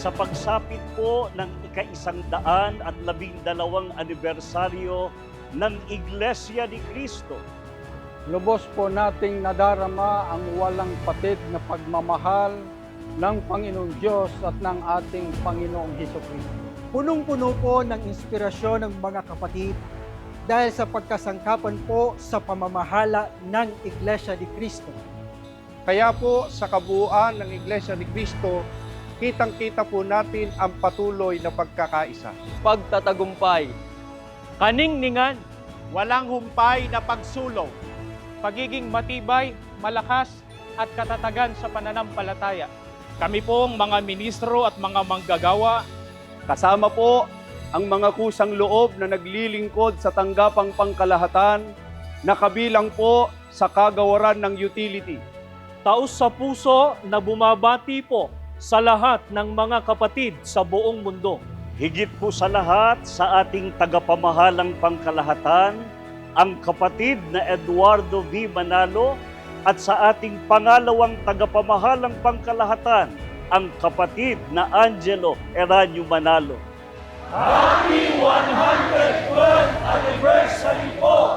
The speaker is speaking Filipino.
sa pagsapit po ng ika-112 anibersaryo ng Iglesia ni Cristo. Lubos po nating nadarama ang walang patid na pagmamahal ng Panginoong Diyos at ng ating Panginoong Hesukristo. Punong-puno po ng inspirasyon ng mga kapatid dahil sa pagkasangkapan po sa pamamahala ng Iglesia ni Cristo. Kaya po sa kabuuan ng Iglesia ni Cristo, kitang-kita po natin ang patuloy na pagkakaisa. Pagtatagumpay, kaningningan, Walang humpay na pagsulong. pagiging matibay, malakas at katatagan sa pananampalataya. Kami pong mga ministro at mga manggagawa, Kasama po ang mga kusang loob na naglilingkod sa tanggapang pangkalahatan na kabilang po sa kagawaran ng utility. taos sa puso na bumabati po sa lahat ng mga kapatid sa buong mundo. Higit po sa lahat sa ating tagapamahalang pangkalahatan, ang kapatid na Eduardo V. Manalo at sa ating pangalawang tagapamahalang pangkalahatan, ang kapatid na Angelo Eranio Manalo. Happy 112th anniversary po